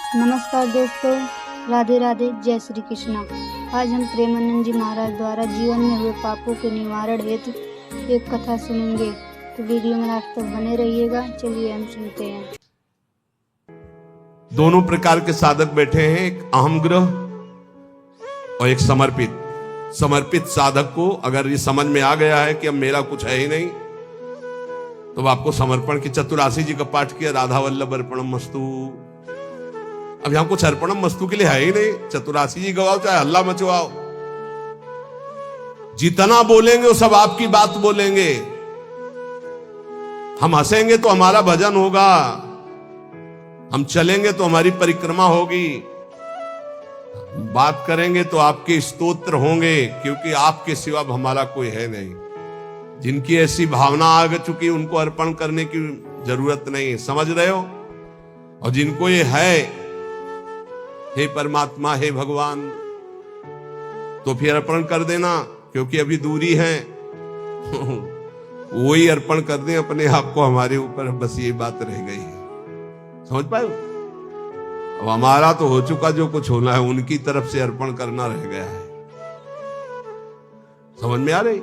नमस्कार दोस्तों, राधे राधे, जय श्री कृष्णा। आज हम प्रेमानंद जी महाराज द्वारा जीवन में हुए पापों के निवारण हेतु एक कथा सुनेंगे। तो वीडियो में लास्ट तक बने रहिएगा। चलिए हम सुनते हैं। दोनों प्रकार के साधक बैठे हैं, एक अहम ग्रह और एक समर्पित। समर्पित साधक को अगर ये समझ में आ गया है कि अब मेरा कुछ है ही नहीं, तो आपको समर्पण की 84 जी का पाठ किया, राधा वल्लभ अर्पणम मस्तु। अब यहां कुछ अर्पणम मस्तु के लिए है ही नहीं। 84 जी गवाओ, चाहे हल्ला मचवाओ, जितना बोलेंगे वो सब आपकी बात बोलेंगे। हम हंसेंगे तो हमारा भजन होगा, हम चलेंगे तो हमारी परिक्रमा होगी, बात करेंगे तो आपके स्तोत्र होंगे, क्योंकि आपके सिवा हमारा कोई है नहीं। जिनकी ऐसी भावना आ चुकी उनको अर्पण करने की जरूरत नहीं, समझ रहे हो। और जिनको ये है, हे परमात्मा, हे भगवान, तो फिर अर्पण कर देना, क्योंकि अभी दूरी है। वही अर्पण कर दें अपने आप को हमारे ऊपर, बस ये बात रह गई है। समझ पाए। अब हमारा तो हो चुका, जो कुछ होना है उनकी तरफ से अर्पण करना रह गया है। समझ में आ रही।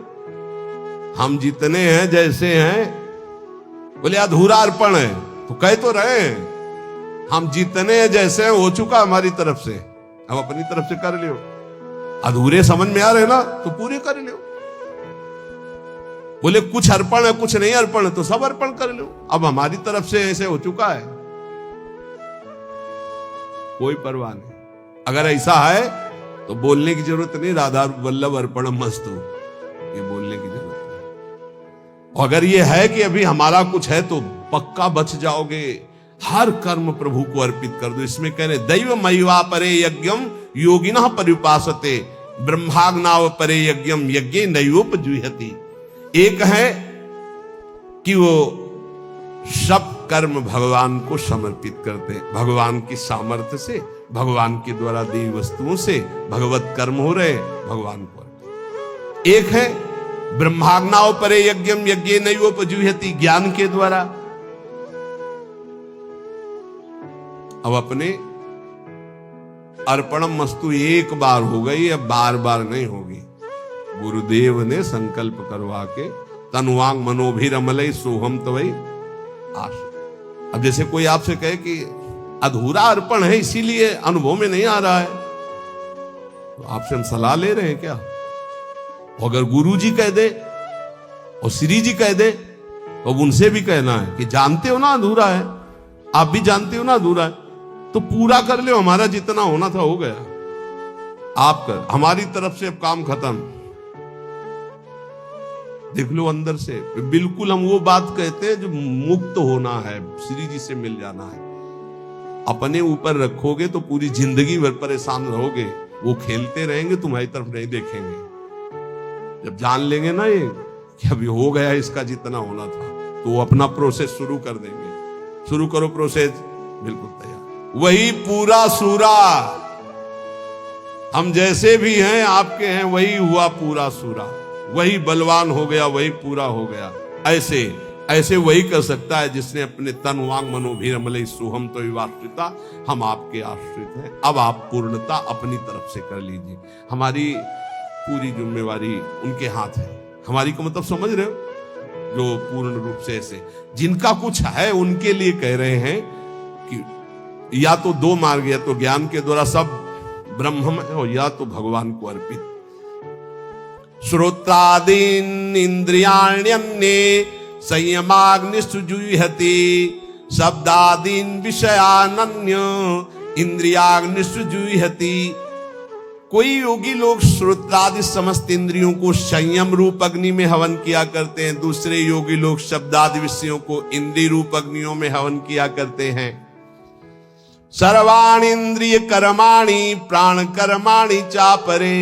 हम जितने हैं जैसे हैं, बोले अधूरा अर्पण है, तो कह तो रहे हैं हम जितने हैं जैसे हैं, हो चुका हमारी तरफ से, अब अपनी तरफ से कर लियो। अधूरे समझ में आ रहे ना, तो पूरे कर लियो। बोले कुछ अर्पण है, कुछ नहीं अर्पण है, तो सब अर्पण कर लो। अब हमारी तरफ से ऐसे हो चुका है, कोई परवाह नहीं। अगर ऐसा है तो बोलने की जरूरत नहीं, राधा वल्लभ अर्पणम मस्तु, ये बोलने की जरूरत नहीं। अगर ये है कि अभी हमारा कुछ है, तो पक्का बच जाओगे। हर कर्म प्रभु को अर्पित कर दो। इसमें कह रहे दैव मयिवा परे यज्ञम योगिनः परिपासते ब्रह्माग्नाव परे यज्ञम यज्ञे नयोपजुह्यति। एक है कि वो सब कर्म भगवान को समर्पित करते हैं, भगवान की सामर्थ्य से, भगवान के द्वारा दी वस्तुओं से भगवत कर्म हो रहे, भगवान को। एक है ब्रह्माग्नाव परे यज्ञम यज्ञे नयोपजुह्यति, ज्ञान के द्वारा। अब अपने अर्पणम मस्तु एक बार हो गई, अब बार बार नहीं होगी। गुरुदेव ने संकल्प करवा के तनुवांग मनोभिरमलई सोहम तवई आश। अब जैसे कोई आपसे कहे कि अधूरा अर्पण है, इसीलिए अनुभव में नहीं आ रहा है, तो आपसे हम सलाह ले रहे हैं क्या। अगर गुरु जी कह दे और श्री जी कह दे, तो उनसे भी कहना है कि जानते हो ना अधूरा है, आप भी जानते हो ना अधूरा है, तो पूरा कर लो। हमारा जितना होना था हो गया, आप कर, हमारी तरफ से अब काम खत्म। देख लो अंदर से, बिल्कुल हम वो बात कहते हैं जो मुक्त होना है, श्री जी से मिल जाना है। अपने ऊपर रखोगे तो पूरी जिंदगी भर परेशान रहोगे, वो खेलते रहेंगे, तुम्हारी तरफ नहीं देखेंगे। जब जान लेंगे ना ये कि अभी हो गया इसका जितना होना था, तो वो अपना प्रोसेस शुरू कर देंगे। शुरू करो प्रोसेस, बिल्कुल तैयार। वही पूरा सूरा, हम जैसे भी हैं आपके हैं, वही हुआ पूरा सूरा। वही बलवान हो गया, वही पूरा हो गया। ऐसे ऐसे वही कर सकता है जिसने अपने तन वांग मनोभिरमलई सोहम तो विवाश्रिता, हम आपके आश्रित हैं। अब आप पूर्णता अपनी तरफ से कर लीजिए, हमारी पूरी जिम्मेवारी उनके हाथ है। हमारी को मतलब समझ रहे हो, जो पूर्ण रूप से ऐसे जिनका कुछ है उनके लिए कह रहे हैं कि या तो दो मार्ग, या तो ज्ञान के द्वारा सब ब्रह्म में हो, या तो भगवान को अर्पित। श्रोत्रादीन इंद्रियाण्यन्ये संयमाग्निषुजुह्यति, शब्दादीन विषयानन्य इंद्रियाग्निषुजुह्यति। कोई योगी लोग श्रोत्रादि समस्त इंद्रियों को संयम रूप अग्नि में हवन किया करते हैं, दूसरे योगी लोग शब्दादि विषयों को इंद्रिय रूप अग्नियों में हवन किया करते हैं। सर्वाणि इंद्रिय कर्माणि प्राण कर्माणि चापरे,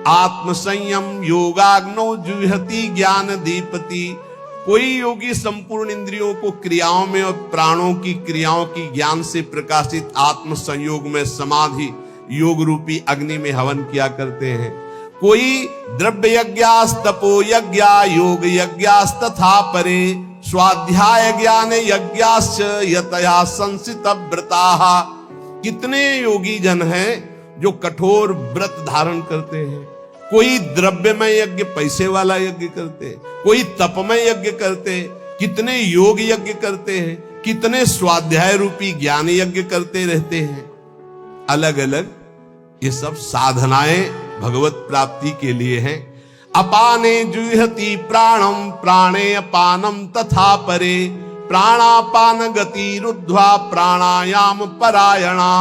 आत्म संयम योगाग्नो जुह्यति ज्ञान दीपति। कोई योगी संपूर्ण इंद्रियों को क्रियाओं में और प्राणों की क्रियाओं की ज्ञान से प्रकाशित आत्म संयोग में समाधि योग रूपी अग्नि में हवन किया करते हैं। कोई द्रव्य यज्ञास तपो यज्ञा योग यज्ञास तथा परे, स्वाध्याय ज्ञान यज्ञाश्च यतया संसित व्रताः कितने योगी जन हैं जो कठोर व्रत धारण करते हैं। कोई द्रव्यमय यज्ञ, पैसे वाला यज्ञ करते हैं, कोई तपमय यज्ञ करते हैं, कितने योग यज्ञ करते हैं, कितने स्वाध्याय रूपी ज्ञान यज्ञ करते रहते हैं। अलग अलग ये सब साधनाएं भगवत प्राप्ति के लिए हैं। अपाने जुहति प्राणम प्राणे अपानम तथा परे प्राणापान गति रुद्ध्वा प्राणायाम परायणा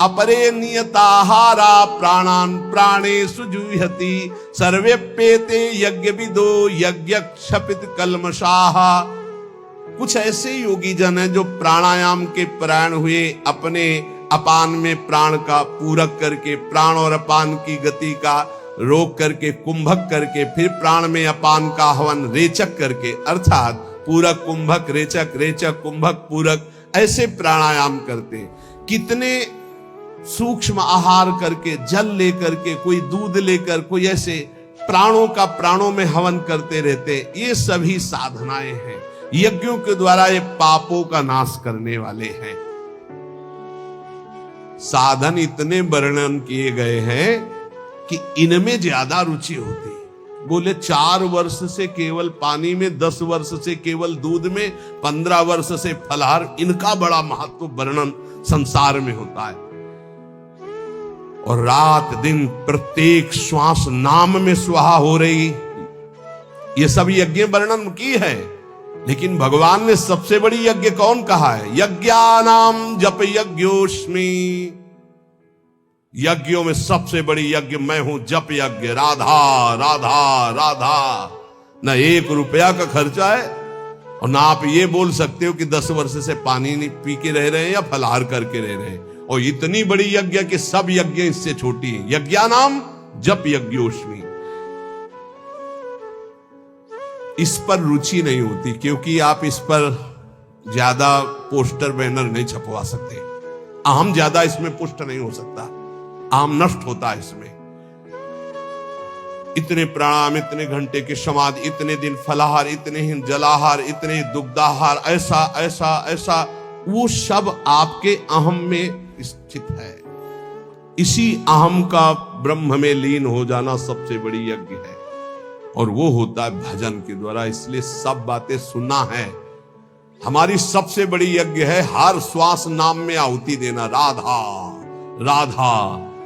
अपरे नियताहारा प्राणान प्राणेषु जुह्यति सर्वेप्येते यज्ञ विदो यज्ञ क्षपित कल्मषाः। कुछ ऐसे योगी जन हैं जो प्राणायाम के परायण हुए, अपने अपान में प्राण का पूरक करके, प्राण और अपान की गति का रोक करके, कुंभक करके, फिर प्राण में अपान का हवन रेचक करके, अर्थात पूरक कुंभक रेचक, रेचक कुंभक पूरक, ऐसे प्राणायाम करते। कितने सूक्ष्म आहार करके, जल लेकर के, कोई दूध लेकर, कोई ऐसे प्राणों का प्राणों में हवन करते रहते। ये सभी साधनाएं हैं, यज्ञों के द्वारा ये पापों का नाश करने वाले हैं। साधन इतने वर्णन किए गए हैं कि इनमें ज्यादा रुचि होती। बोले 4 वर्ष से केवल पानी में, 10 वर्ष से केवल दूध में, 15 वर्ष से फलाहार, इनका बड़ा महत्व वर्णन संसार में होता है। और रात दिन प्रत्येक श्वास नाम में स्वाहा हो रही, ये सब यज्ञ वर्णन की है। लेकिन भगवान ने सबसे बड़ी यज्ञ कौन कहा है? यज्ञानाम जप यज्ञोस्मि। यज्ञों में सबसे बड़ी यज्ञ मैं हूं, जप यज्ञ। राधा राधा राधा। न 1 रुपया का खर्चा है, और ना आप ये बोल सकते हो कि 10 वर्ष से पानी नहीं पी के रह रहे हैं या फलाहार करके रह रहे हैं। और इतनी बड़ी यज्ञ कि सब यज्ञ इससे छोटी है। यज्ञानाम जप यज्ञोस्मि। इस पर रुचि नहीं होती, क्योंकि आप इस पर ज्यादा पोस्टर बैनर नहीं छपवा सकते। अहम ज्यादा इसमें पुष्ट नहीं हो सकता, आम नष्ट होता है इसमें। इतने प्राणायाम, इतने घंटे के समाधि, इतने दिन फलाहार, इतने ही जलाहार, इतने दुग्धाहार, ऐसा ऐसा ऐसा, वो सब आपके अहम में स्थित है। इसी अहम का ब्रह्म में लीन हो जाना सबसे बड़ी यज्ञ है, और वो होता है भजन के द्वारा। इसलिए सब बातें सुनना है। हमारी सबसे बड़ी यज्ञ है हर श्वास नाम में आहुति देना। राधा राधा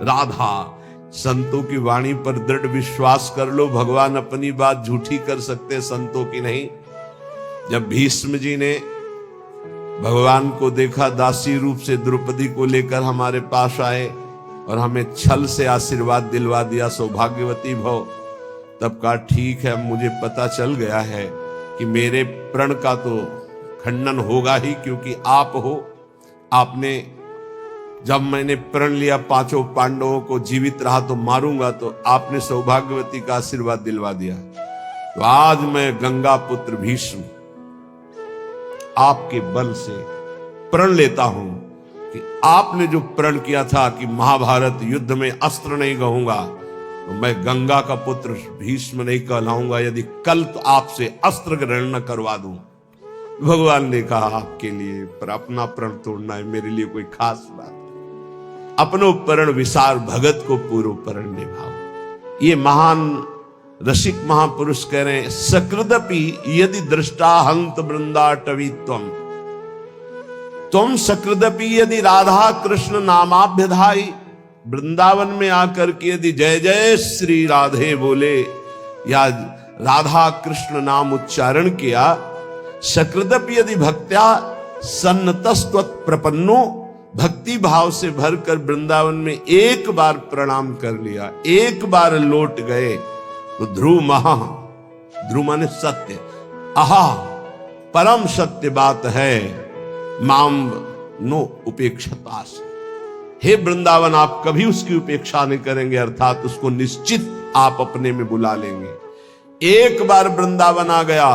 राधा। संतों की वाणी पर दृढ़ विश्वास कर लो, भगवान अपनी बात झूठी कर सकते, संतों की नहीं। जब भीष्म जी ने भगवान को देखा, दासी रूप से द्रौपदी को लेकर हमारे पास आए और हमें छल से आशीर्वाद दिलवा दिया, सौभाग्यवती भव। तब कहा ठीक है, मुझे पता चल गया है कि मेरे प्रण का तो खंडन होगा ही, क्योंकि आप हो। आपने जब मैंने प्रण लिया 5 पांडवों को जीवित रहा तो मारूंगा, तो आपने सौभाग्यवती का आशीर्वाद दिलवा दिया। तो आज मैं गंगा पुत्र भीष्म आपके बल से प्रण लेता हूं कि आपने जो प्रण किया था कि महाभारत युद्ध में अस्त्र नहीं कहूंगा, तो मैं गंगा का पुत्र भीष्म नहीं कहलाऊंगा यदि कल तो आपसे अस्त्र ग्रहण न करवा दूं। भगवान ने कहा आपके लिए, पर अपना प्रण तोड़ना है मेरे लिए कोई खास बात। अपनो प्रण विसार भगत को पूर्व प्रण निभाओ। ये महान रसिक महापुरुष कह रहे हैं, सकृदपि यदि दृष्टा हंत वृंदाटवी तुम सकृदपि यदि राधा कृष्ण नामाभ्यधाई। वृंदावन में आकर के यदि जय जय श्री राधे बोले या राधा कृष्ण नाम उच्चारण किया, सकृदपि यदि भक्त्या सन्नतस्त्वत् प्रपन्नो, भक्ति भाव से भरकर वृंदावन में एक बार प्रणाम कर लिया, एक बार लौट गए, तो ध्रुव महा, ध्रुव माने सत्य, आहा परम सत्य बात है, माम नो उपेक्षतास। हे वृंदावन, आप कभी उसकी उपेक्षा नहीं करेंगे, अर्थात उसको निश्चित आप अपने में बुला लेंगे। एक बार वृंदावन आ गया,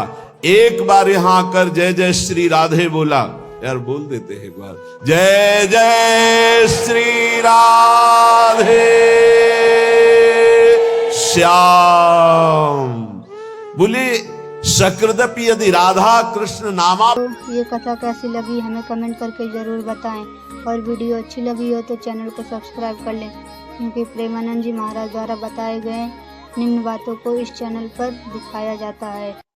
एक बार यहां आकर जय जय श्री राधे बोला, यार बोल देते हैं एक बार, जय जय श्री राधे श्याम। बोले सकृदपि यदि राधा कृष्ण नामा। तो ये कथा कैसी लगी हमें कमेंट करके ज़रूर बताएं, और वीडियो अच्छी लगी हो तो चैनल को सब्सक्राइब कर लें, क्योंकि प्रेमानंद जी महाराज द्वारा बताए गए निम्न बातों को इस चैनल पर दिखाया जाता है।